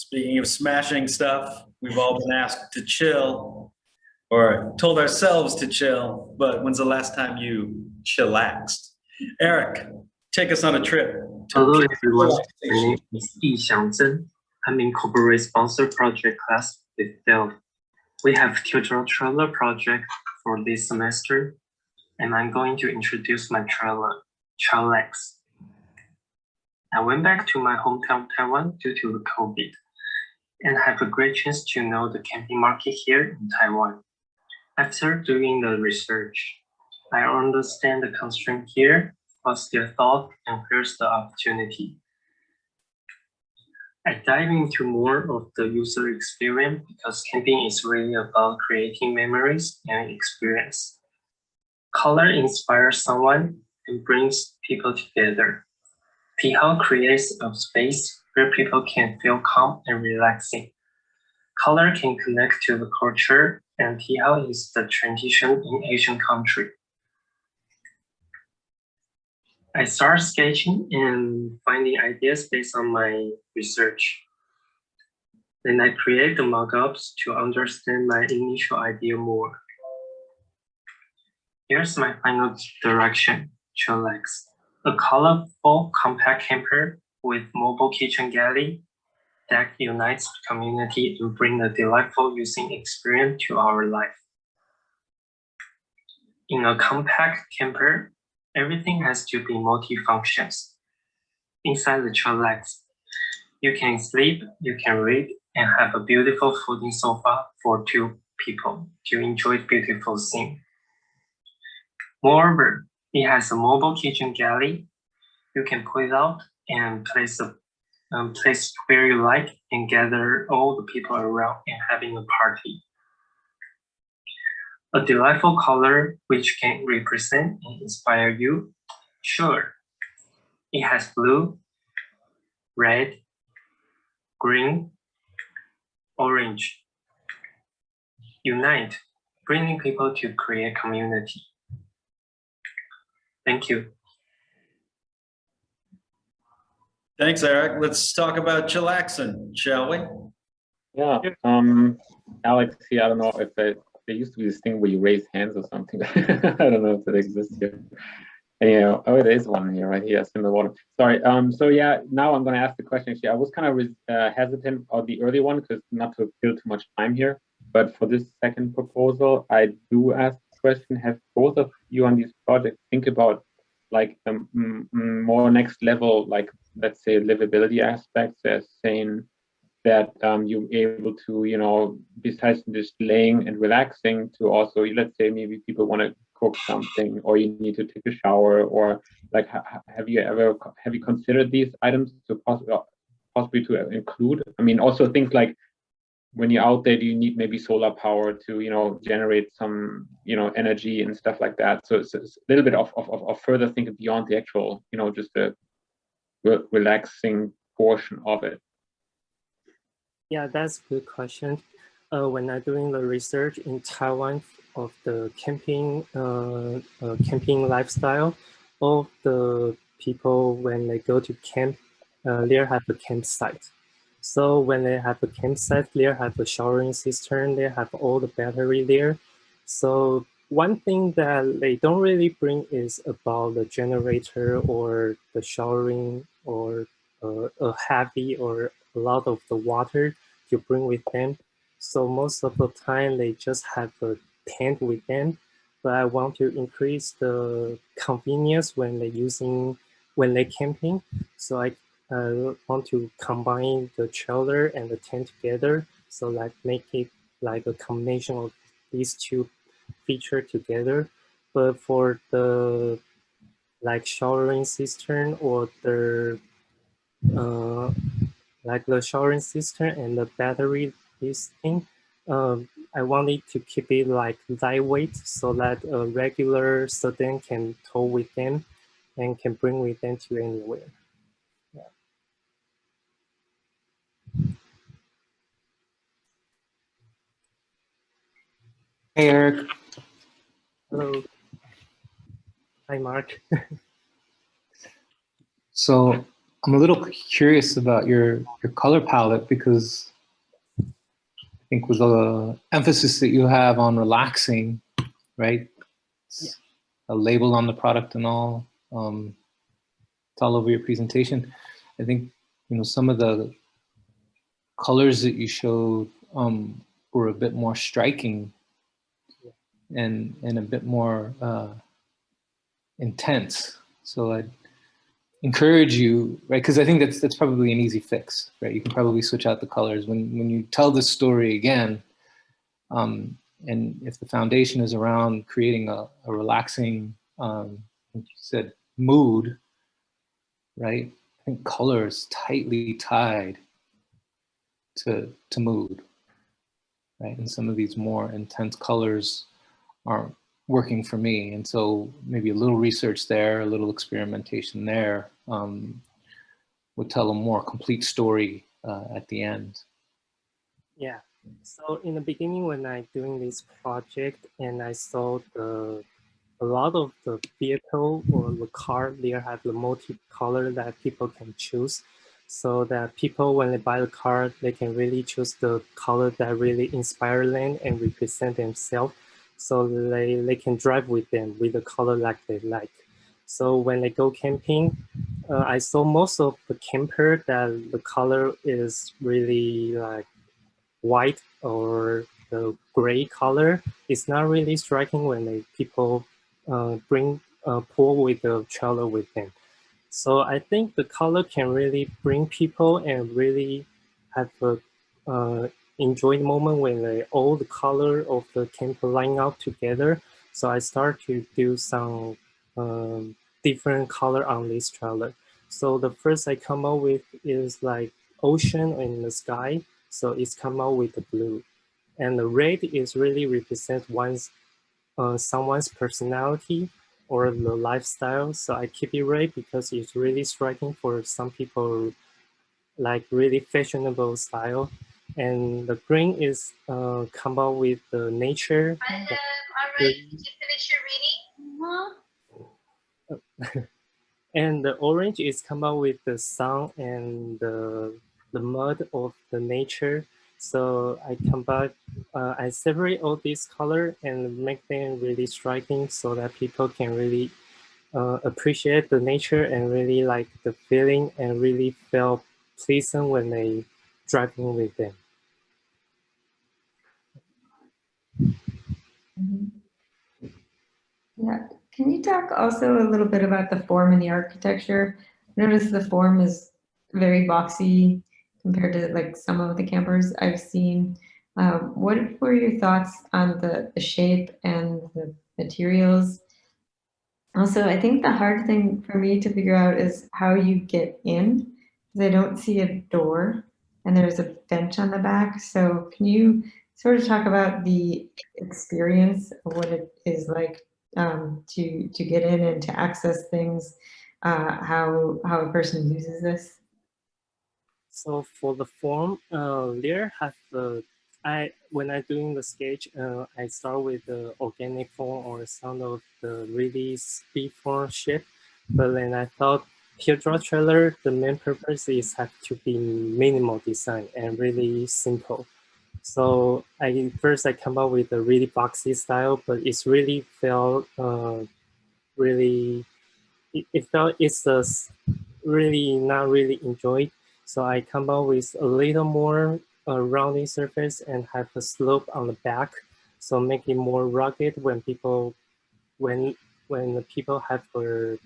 Speaking of smashing stuff, we've all been asked to chill or told ourselves to chill, but when's the last time you chillaxed? Eric, take us on a trip to Hello everyone, my relaxation. name is I-Hsiang Tseng. I'm in corporate sponsor project class with Delft. We have tutorial trailer project for this semester, and I'm going to introduce my trailer, Chillax. I went back to my hometown Taiwan due to the COVID, and have a great chance to know the camping market here in Taiwan. After doing the research, I understand the constraint here, what's their thought, and here's the opportunity. I dive into more of the user experience because camping is really about creating memories and experience. Color inspires someone and brings people together. Pihao creates a space where people can feel calm and relaxing. Color can connect to the culture, and Pihao is the tradition in Asian country. I start sketching and finding ideas based on my research. Then I create the mockups to understand my initial idea more. Here's my final direction, Chillax. A colorful, compact camper with mobile kitchen galley that unites the community and brings a delightful using experience to our life. In a compact camper, everything has to be multi-functions. Inside the Chillax, you can sleep, you can read, and have a beautiful folding sofa for 2 people to enjoy beautiful scene. Moreover, it has a mobile kitchen galley. You can pull it out and place where you like and gather all the people around and having a party. A delightful color which can represent and inspire you. Sure, it has blue, red, green, orange. Unite, bringing people to create community. Thank you. Thanks, Eric. Let's talk about chillaxing, shall we? Yeah. Alex here, I don't know if there used to be this thing where you raise hands or something. I don't know if it exists here. Anyhow, oh, there is one here, right here, in the water. Sorry. So yeah, now I'm going to ask the question. Actually, I was kind of hesitant on the early one because not to kill too much time here. But for this second proposal, I do ask the question: have both of you on these projects think about like more next level, like let's say livability aspects, as saying that you're able to, you know, besides just laying and relaxing, to also, let's say maybe people want to cook something, or you need to take a shower, or like have you considered these items to possibly to include? I mean, also things like when you're out there, do you need maybe solar power to, you know, generate some, you know, energy and stuff like that? So it's a little bit of further thinking beyond the actual, you know, just the relaxing portion of it. Yeah, that's a good question. When I'm doing the research in Taiwan of the camping lifestyle, all the people, when they go to camp, they have a campsite. So when they have a campsite, they have a showering cistern, they have all the battery there. So one thing that they don't really bring is about the generator or the showering or a heavy or a lot of the water to bring with them. So most of the time they just have a tent with them. But I want to increase the convenience when they're camping. So I want to combine the trailer and the tent together. So like make it like a combination of these 2 features together. But for the like showering cistern or the like the showering cistern and the battery, this thing, I wanted to keep it like lightweight so that a regular sedan can tow with them and can bring with them to anywhere. Yeah. Hey, Eric. Hello. Hi, Mark. So I'm a little curious about your color palette because I think with the emphasis that you have on relaxing, right? It's a label on the product and all. It's all over your presentation. I think, you know, some of the colors that you showed were a bit more striking and a bit more intense. So I'd encourage you, right? Because I think that's probably an easy fix, right? You can probably switch out the colors when you tell the story again. And if the foundation is around creating a relaxing, like you said, mood, right? I think color is tightly tied to mood, right? And some of these more intense colors aren't working for me. And so maybe a little research there, a little experimentation there would tell a more complete story at the end. Yeah. So in the beginning, when I doing this project and I saw a lot of the vehicle or the car, they have the multi-color that people can choose. So that people, when they buy the car, they can really choose the color that really inspire them and represent themselves. So they can drive with them with the color like they like. So when they go camping, I saw most of the camper that the color is really like white or the gray color. It's not really striking when people bring pull with the trailer with them. So I think the color can really bring people and really have a enjoy the moment when all the color of the camper line up together. So I start to do some different color on this trailer. So the first I come up with is like ocean in the sky. So it's come out with the blue. And the red is really represent someone's personality or the lifestyle. So I keep it red because it's really striking for some people, like really fashionable style. And the green is come out with the nature. Hi, Liv. All right. Did you finish your reading? And the orange is come out with the sun and the mud of the nature. So I combine, I separate all these color and make them really striking so that people can really appreciate the nature and really like the feeling and really feel pleasant when they driving with them. Yeah. Can you talk also a little bit about the form and the architecture? Notice the form is very boxy compared to like some of the campers I've seen. What were your thoughts on the shape and the materials? Also, I think the hard thing for me to figure out is how you get in, because I don't see a door and there's a bench on the back. So can you sort of talk about the experience of what it is like to get in and to access things, how a person uses this? So for the form, there have when I doing the sketch, I start with the organic form or some of the really speed form shape. But then I thought teardrop trailer, the main purpose is have to be minimal design and really simple. So I come up with a really boxy style, but it's really felt really it felt it's really not really enjoyed. So I come up with a little more rounding surface and have a slope on the back. So make it more rugged when people, when the people have a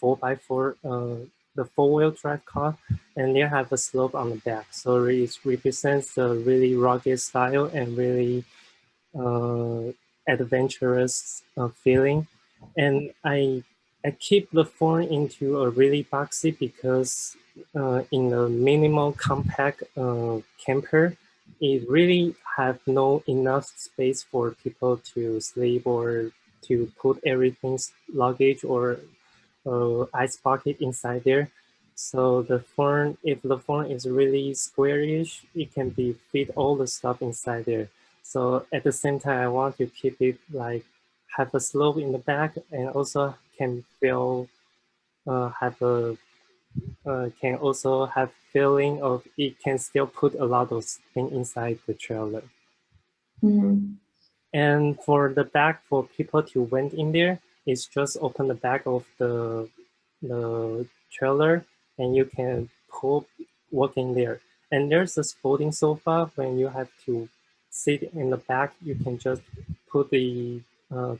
4x4, the 4-wheel drive car, and they have a slope on the back. So it represents the really rugged style and really adventurous feeling. And I keep the form into a really boxy because in a minimal compact camper, it really have no enough space for people to sleep or to put everything's luggage or ice bucket inside there. So the form, if the form is really squarish, it can be fit all the stuff inside there. So at the same time, I want to keep it like have a slope in the back and also can feel have a can also have feeling of it can still put a lot of things inside the trailer. Mhm. And for the bag for people to went in there, it's just open the back of the trailer and you can pull walk in there. And there's this folding sofa when you have to sit in the back, you can just put the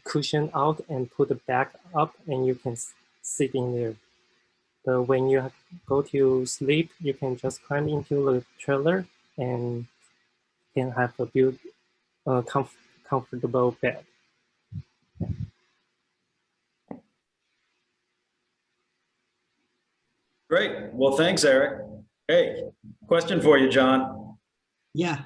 cushion out and put the back up and you can sit in there. But when you go to sleep, you can just climb into the trailer and can have a comfortable bed. Great. Well, thanks, Eric. Hey, question for you, John. Yeah.